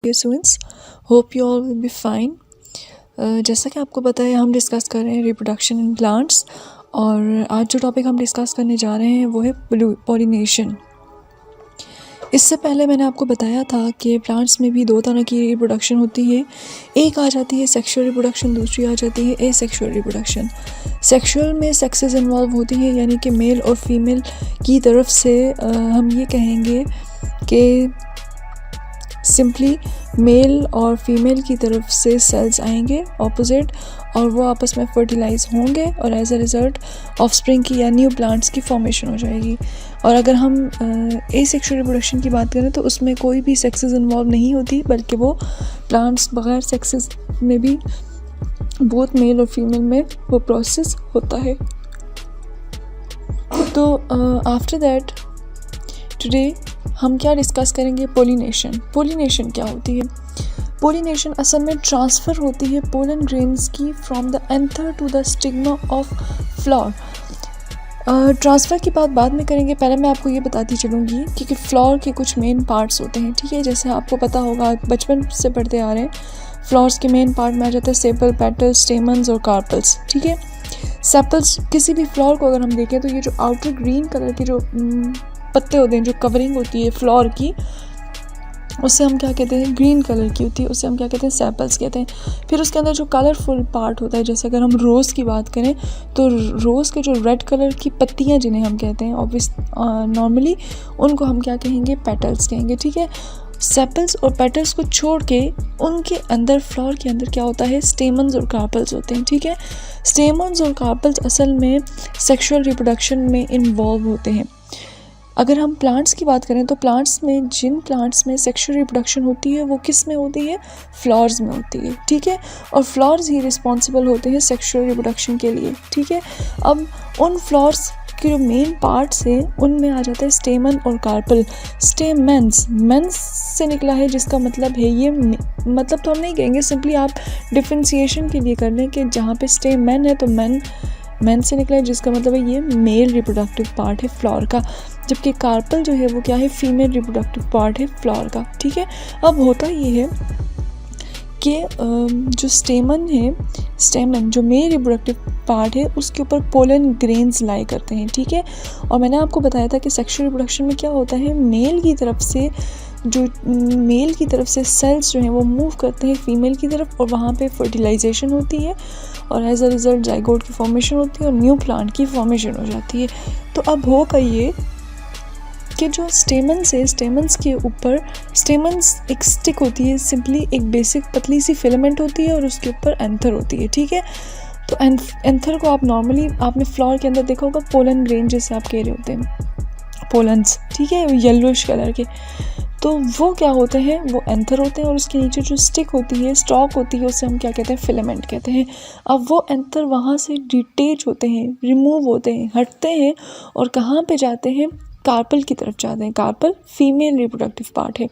Dear students, hope you all will be fine. जैसा कि आपको पता है हम डिस्कस कर रहे हैं रिप्रोडक्शन इन प्लांट्स, और आज जो टॉपिक हम डिस्कस करने जा रहे हैं वो है पॉलिनेशन। इससे पहले मैंने आपको बताया था कि प्लांट्स में भी दो तरह की रिप्रोडक्शन होती है। एक आ जाती है सेक्सुअल रिप्रोडक्शन, दूसरी आ जाती है एसेक्सुअल रिप्रोडक्शन। सेक्सुअल में सेक्सेस इन्वॉल्व होती हैं, यानी कि मेल और फीमेल की तरफ से हम ये कहेंगे कि सिंपली मेल और फीमेल की तरफ से सेल्स आएंगे ऑपोजिट, और वो आपस में फर्टिलाइज होंगे और एज अ रिज़ल्ट ऑफस्प्रिंग की या न्यू प्लांट्स की फॉर्मेशन हो जाएगी। और अगर हम एसेक्सुअल रिप्रोडक्शन की बात करें तो उसमें कोई भी सेक्सेस इन्वॉल्व नहीं होती, बल्कि वो प्लांट्स बगैर सेक्सेस में भी बोथ मेल और फीमेल में वो प्रोसेस होता है। तो आफ्टर दैट टुडे हम क्या डिस्कस करेंगे, पोलिनेशन। पोलिनेशन क्या होती है? पोलिनेशन असल में ट्रांसफ़र होती है पोलन ग्रेन्स की from the anther to the stigma of flower. Transfer की बात बाद में करेंगे, पहले मैं आपको ये बताती चलूँगी कि फ्लावर के कुछ मेन पार्ट्स होते हैं, ठीक है। जैसे आपको पता होगा, बचपन से पढ़ते आ रहे हैं, फ्लावर्स के मेन पार्ट में आ जाता है सेपल, पेटल्स, स्टेमन्स और कार्पल्स, ठीक है। सेपल्स, किसी भी फ्लावर को अगर हम देखें तो ये जो आउटर ग्रीन कलर के जो पत्ते होते हैं, जो कवरिंग होती है फ्लावर की, उससे हम क्या कहते हैं, ग्रीन कलर की होती है, उससे हम क्या कहते हैं, सेपल्स कहते हैं। फिर उसके अंदर जो कलरफुल पार्ट होता है, जैसे अगर हम रोज़ की बात करें तो रोज़ के जो रेड कलर की पत्तियां जिन्हें हम कहते हैं ऑब्वियस नॉर्मली, उनको हम क्या कहेंगे, पेटल्स कहेंगे, ठीक है। सेपल्स और पेटल्स को छोड़ के उनके अंदर, फ्लावर के अंदर क्या होता है, स्टेमन्स और कार्पल्स होते हैं, ठीक है। स्टेमन्स और कार्पल्स असल में सेक्सुअल रिप्रोडक्शन में इन्वॉल्व होते हैं। अगर हम प्लांट्स की बात करें तो प्लांट्स में, जिन प्लांट्स में सेक्सुअल रिप्रोडक्शन होती है वो किस में होती है, फ्लावर्स में होती है, ठीक है। और फ्लावर्स ही रिस्पॉन्सिबल होते हैं सेक्सुअल रिप्रोडक्शन के लिए, ठीक है। अब उन फ्लावर्स के जो मेन पार्ट्स हैं उनमें आ जाता है स्टेमन और कार्पल। स्टेमेंस मेंस से निकला है, जिसका मतलब है ये, मतलब तो हम नहीं कहेंगे, सिंपली आप डिफ्रेंसिएशन के लिए कर लें कि जहाँ पे स्टेमन है तो मैन से निकला है, जिसका मतलब है ये मेल रिप्रोडक्टिव पार्ट है फ्लावर का, जबकि कार्पल जो है वो क्या है, फीमेल रिप्रोडक्टिव पार्ट है फ्लावर का, ठीक है। अब होता ये है कि जो स्टेमन है, स्टेमन जो मेल रिप्रोडक्टिव पार्ट है, उसके ऊपर पोलन ग्रेन्स लाई करते हैं, ठीक है। और मैंने आपको बताया था कि सेक्सुअल रिप्रोडक्शन में क्या होता है, मेल की तरफ से सेल्स जो हैं वो मूव करते हैं फीमेल की तरफ, और वहाँ पे फर्टिलाइजेशन होती है, और एज अ रिज़ल्ट जाइगोट की फॉर्मेशन होती है और न्यू प्लांट की फॉर्मेशन हो जाती है। तो अब होगा ये कि जो स्टेमन्स है, स्टेमन्स के ऊपर, स्टेमन्स एक स्टिक होती है, सिंपली एक बेसिक पतली सी फिलामेंट होती है, और उसके ऊपर एंथर होती है, ठीक है। तो एंथर को आप नॉर्मली, आपने फ्लावर के अंदर देखा होगा पोलन ग्रेन जैसे आप कह रहे होते हैं, पोलन्स, ठीक है, येलोइश कलर के, तो वो क्या होते हैं, वो एंथर होते हैं, और उसके नीचे जो स्टिक होती है, स्टॉक होती है, उसे हम क्या कहते हैं, फिलामेंट कहते हैं। अब वो एंथर वहाँ से डिटेच होते हैं, रिमूव होते हैं, हटते हैं, और कहाँ पे जाते हैं, कार्पल की तरफ जाते हैं। कार्पल फीमेल रिप्रोडक्टिव पार्ट है।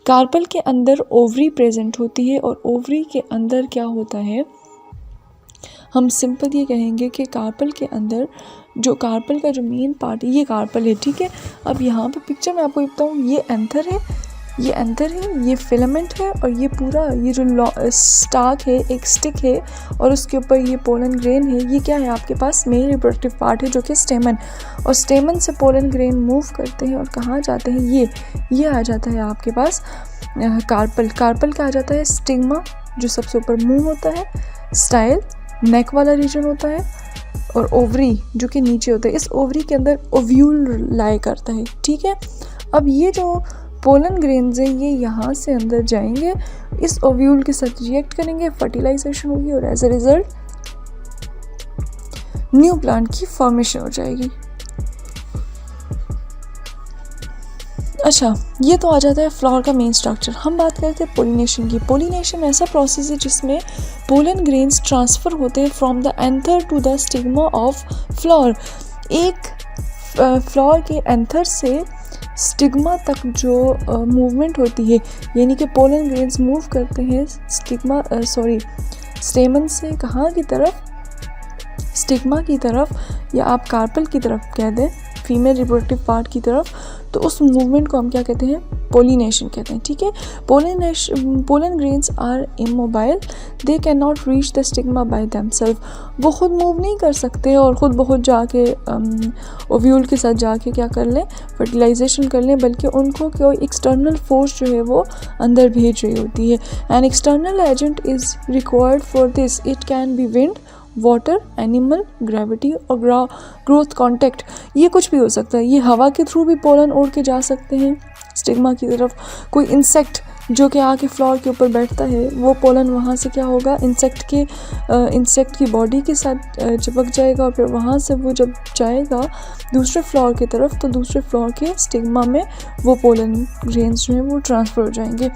कार्पल के अंदर ओवरी प्रेजेंट होती है, और ओवरी के अंदर क्या होता है, हम सिंपल ये कहेंगे कि कार्पल के अंदर, जो कार्पल का जो मेन पार्ट है, ये कार्पल है, ठीक है। अब यहाँ पे पिक्चर में आपको बताऊँ, ये एंथर है, ये फिलामेंट है, और ये पूरा, ये जो स्टाक है, एक स्टिक है, और उसके ऊपर ये पोलन ग्रेन है, ये क्या है आपके पास, मेल रिप्रोडक्टिव पार्ट है, जो कि स्टेमन, और स्टेमन से पोलन ग्रेन मूव करते हैं और कहाँ जाते हैं, ये आ जाता है आपके पास कार्पल। कार्पल का आ जाता है स्टिग्मा, जो सबसे ऊपर मुंह होता है, स्टाइल नेक वाला रीजन होता है, और ओवरी जो कि नीचे होता है। इस ओवरी के अंदर ओव्यूल लाई करता है, ठीक है। अब ये जो पोलन ग्रेन्स है, ये यहाँ से अंदर जाएंगे, इस ओव्यूल के साथ रिएक्ट करेंगे, फर्टिलाइजेशन होगी, और as a result new plant की फॉर्मेशन हो जाएगी। अच्छा, ये तो आ जाता है फ्लावर का मेन स्ट्रक्चर। हम बात करते हैं पोलिनेशन की। पोलिनेशन ऐसा प्रोसेस है जिसमें पोलन ग्रेन्स ट्रांसफ़र होते हैं from the anther to the stigma of flower. एक फ्लावर के एंथर से स्टिग्मा तक जो मूवमेंट होती है, यानी कि पोलन ग्रेन्स मूव करते हैं स्टेमन से कहाँ की तरफ, स्टिग्मा की तरफ, या आप कार्पल की तरफ कह दें, फीमेल रिप्रोडक्टिव पार्ट की तरफ, तो उस मूवमेंट को हम क्या कहते हैं, पोलिनेशन कहते हैं, ठीक है। Pollen grains are immobile, they can not reach the stigma by themself, वो खुद मूव नहीं कर सकते और ख़ुद बहुत जाके ओव्यूल के साथ जाके क्या कर लें, फर्टिलाइजेशन कर लें, बल्कि उनको कोई एक्सटर्नल फोर्स जो है वो अंदर भेज रही होती है। An external agent is required for this, it can be wind, water, animal, gravity और ग्रोथ कॉन्टेक्ट, ये कुछ भी हो सकता है। ये हवा के थ्रू भी पोलन उड़ के जा सकते हैं स्टिग्मा की तरफ। कोई इंसेक्ट जो कि आके फ्लावर के ऊपर बैठता है, वो पोलन वहाँ से क्या होगा, इंसेक्ट की बॉडी के साथ चिपक जाएगा और फिर वहाँ से वो जब जाएगा दूसरे फ्लावर की तरफ, तो दूसरे फ्लावर के स्टिग्मा में वो पोलन ग्रेन्स जो हैं वो ट्रांसफ़र हो जाएंगे।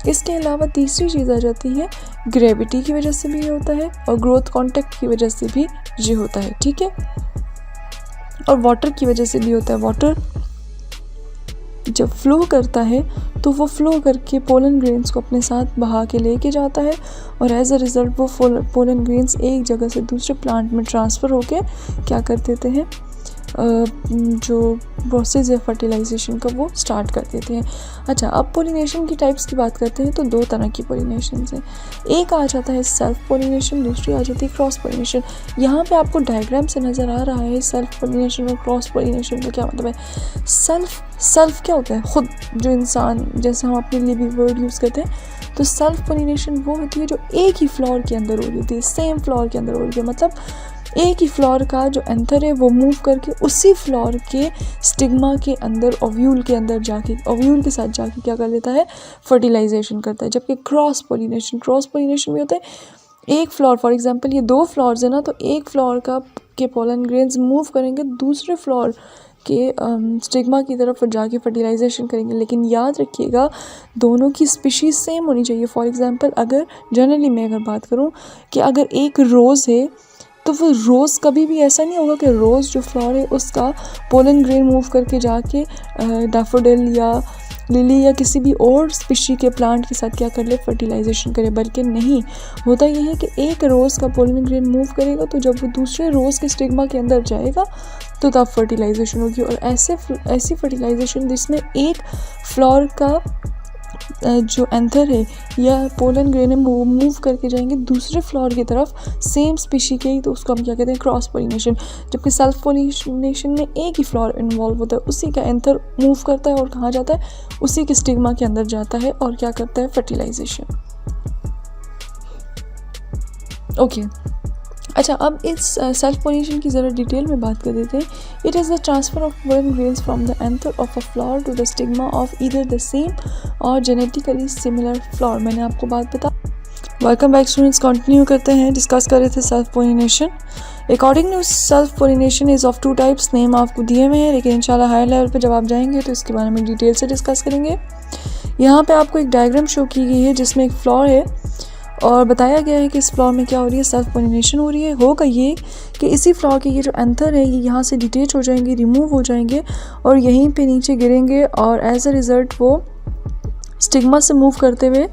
इसके अलावा तीसरी चीज़ आ जाती है, ग्रेविटी की वजह से भी ये होता है और ग्रोथ कॉन्टेक्ट की वजह से भी ये होता है, ठीक है। और वाटर की वजह से भी होता है। वाटर जब फ्लो करता है तो वो फ्लो करके पोलन ग्रेन्स को अपने साथ बहा के लेके जाता है और एज अ रिज़ल्ट वो पोलन ग्रेन्स एक जगह से दूसरे प्लांट में ट्रांसफ़र होके क्या कर देते हैं, जो प्रोसेस है फर्टिलाइजेशन का वो स्टार्ट कर देते हैं। अच्छा, अब पोलिनेशन की टाइप्स की बात करते हैं तो दो तरह की पोलिनेशन है। एक आ जाता है सेल्फ पोलिनेशन, दूसरी आ जाती है क्रॉस पोलिनेशन। यहाँ पे आपको डायग्राम से नज़र आ रहा है सेल्फ पोलिनेशन और क्रॉस पोलिनेशन का क्या मतलब है। सेल्फ क्या होता है, खुद जो इंसान, जैसे हम अपने लिए भी वर्ड यूज़ करते हैं, तो सेल्फ पोलिनेशन वो होती है जो एक ही फ्लावर के अंदर हो रही होती है, सेम फ्लावर के अंदर हो रही है। मतलब एक ही फ्लावर का जो एंथर है वो मूव करके उसी फ्लावर के स्टिग्मा के अंदर ओव्यूल के अंदर जाके ओव्यूल के साथ जाके क्या कर लेता है, फर्टिलाइजेशन करता है। जबकि क्रॉस पोलिनेशन भी होता है, एक फ्लावर, फॉर एग्जांपल ये दो फ्लावर्स है ना, तो एक फ्लावर के पोलन ग्रेन्स मूव करेंगे दूसरे फ्लावर के स्टिग्मा की तरफ जाके फर्टिलाइजेशन करेंगे। लेकिन याद रखिएगा दोनों की स्पीशीज़ सेम होनी चाहिए। फॉर एग्जांपल अगर जनरली मैं अगर बात करूँ कि अगर एक रोज़ है तो वो रोज़ कभी भी ऐसा नहीं होगा कि रोज़ जो फ्लावर है उसका पोलन ग्रेन मूव करके जाके डैफोडिल या लिली या किसी भी और स्पीशी के प्लांट के साथ क्या कर ले, फर्टिलाइजेशन करे। बल्कि नहीं, होता यह है कि एक रोज़ का पोलन ग्रेन मूव करेगा तो जब वो दूसरे रोज़ के स्टिग्मा के अंदर जाएगा तो तब फर्टिलाइजेशन होगी। और ऐसी फर्टिलाइजेशन जिसमें एक फ्लावर का जो एंथर है या पोलन ग्रेन है वो मूव करके जाएंगे दूसरे फ्लावर की तरफ सेम स्पीशी के ही, तो उसको हम क्या कहते हैं, क्रॉस पोलिनेशन। जबकि सेल्फ पोलिनेशन में एक ही फ्लावर इन्वॉल्व होता है, उसी का एंथर मूव करता है और कहाँ जाता है, उसी के स्टिग्मा के अंदर जाता है और क्या करता है, फर्टिलाइजेशन। ओके, अच्छा, अब इस सेल्फ पोलिनेशन की ज़रा डिटेल में बात कर देते हैं। It is the transfer of pollen grains from the anther of a flower to the stigma of either the same or genetically similar flower. मैंने आपको बात बता। वेलकम बैक स्टूडेंट्स, कंटिन्यू करते हैं। डिस्कस कर रहे थे self pollination. According to self pollination is of two types. Name आपको दिए हुए हैं, लेकिन इंशाल्लाह हायर लेवल पे जब आप जाएंगे तो इसके बारे में डिटेल से डिस्कस करेंगे। यहाँ पे आपको एक डायग्राम शो की गई है जिसमें एक फ्लावर है और बताया गया है कि इस फ्लावर में क्या हो रही है, सेल्फ पोलिनेशन हो रही है। होगा ये कि इसी फ्लावर के ये जो एंथर है ये यहाँ से डिटेच हो जाएंगे, रिमूव हो जाएंगे और यहीं पे नीचे गिरेंगे और एज अ रिज़ल्ट वो स्टिग्मा से मूव करते हुए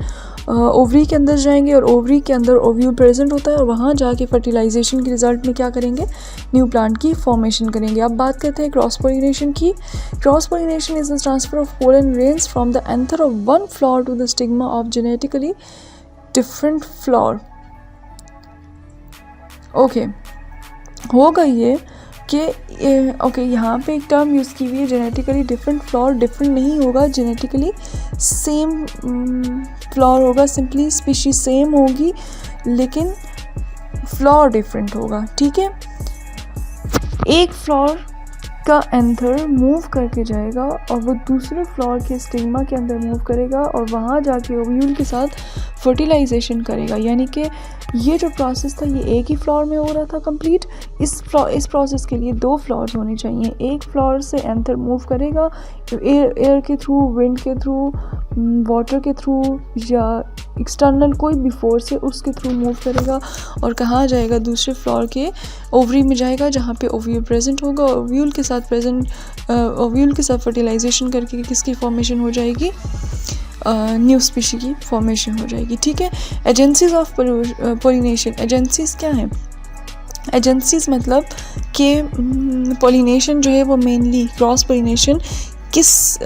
ओवरी के अंदर जाएंगे और ओवरी के अंदर ओव्यूल प्रेजेंट होता है और वहाँ जाके फर्टिलाइजेशन के रिजल्ट में क्या करेंगे, न्यू प्लांट की फॉर्मेशन करेंगे। अब बात करते हैं क्रॉस पोलिनेशन की। Cross pollination is the transfer of pollen grains from the anther of one flower to the stigma of genetically different flower. Okay, होगा ये कि ओके यहाँ पे एक टर्म यूज़ की हुई है जेनेटिकली डिफरेंट फ्लावर। डिफरेंट नहीं होगा, जेनेटिकली सेम फ्लावर होगा, सिंपली स्पीशीज सेम होगी लेकिन फ्लावर डिफरेंट होगा, ठीक है। एक फ्लावर का एंथर मूव करके जाएगा और वो दूसरे फ्लावर के स्टिग्मा के अंदर मूव करेगा और वहाँ जाके ओव्यूल के साथ फर्टिलाइजेशन करेगा। यानी कि ये जो प्रोसेस था ये एक ही फ्लावर में हो रहा था कंप्लीट। इस प्रोसेस के लिए दो फ्लावर्स होने चाहिए। एक फ्लावर से एंथर मूव करेगा एयर के थ्रू, विंड के थ्रू, वाटर के थ्रू या एक्सटर्नल कोई भी फोर्स है उसके थ्रू मूव करेगा और कहाँ जाएगा, दूसरे फ्लावर के ओवरी में जाएगा जहाँ पे ओव्यूल प्रेजेंट होगा। ओव्यूल के साथ फर्टिलाइजेशन करके किसकी फॉर्मेशन हो जाएगी, न्यू स्पीशी की फॉर्मेशन हो जाएगी, ठीक है। एजेंसीज ऑफ पोलिनेशन, एजेंसीज क्या हैं, एजेंसीज मतलब कि पोलिनेशन जो है वो मेनली क्रॉस पोलिनेशन किस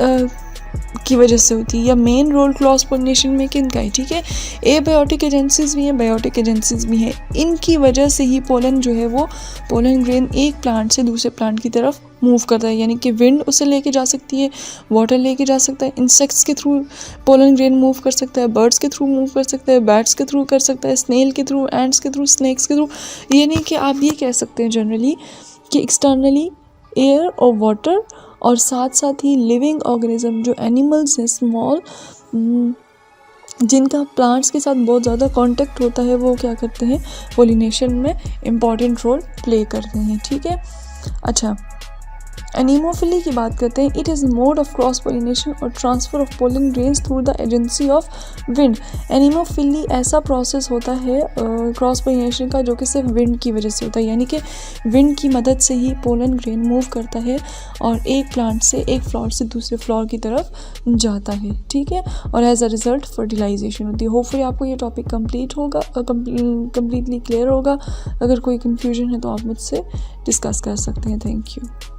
की वजह से होती है, या मेन रोल क्रॉस पोलिनेशन में किन का है, ठीक है। एबायोटिक एजेंसीज भी हैं, बायोटिक एजेंसीज भी हैं। इनकी वजह से ही पोलन जो है वो पोलन ग्रेन एक प्लांट से दूसरे प्लांट की तरफ मूव करता है, यानी कि विंड उसे लेके जा सकती है, वाटर लेके जा सकता है, इंसेक्ट्स के थ्रू पोलन ग्रेन मूव कर सकता है, बर्ड्स के थ्रू मूव कर सकता है, बैट्स के थ्रू कर सकता है, स्नेल के थ्रू, एंड्स के थ्रू, स्नेक्स के थ्रू। यानी कि आप ये कह सकते हैं जनरली कि एक्सटर्नली एयर और वाटर, और साथ साथ ही लिविंग ऑर्गेनिज्म जो एनिमल्स हैं स्मॉल, जिनका प्लांट्स के साथ बहुत ज़्यादा कांटेक्ट होता है, वो क्या करते हैं, पोलिनेशन में इम्पॉर्टेंट रोल प्ले करते हैं, ठीक है। अच्छा, एनीमोफिली की बात करते हैं। It is mode of cross pollination और transfer of pollen grains through the agency of wind. Anemophily ऐसा प्रोसेस होता है क्रॉस पोलिनेशन का जो कि सिर्फ विंड की वजह से होता है, यानी कि विंड की मदद से ही पोलन ग्रेन मूव करता है और एक प्लांट से, एक फ्लावर से दूसरे फ्लावर की तरफ जाता है, ठीक है, और एज अ रिज़ल्ट फर्टिलाइजेशन होती है। होपफुली आपको ये टॉपिक कम्प्लीटली क्लियर होगा। अगर कोई कन्फ्यूजन है तो आप मुझसे डिस्कस कर सकते हैं। Thank you.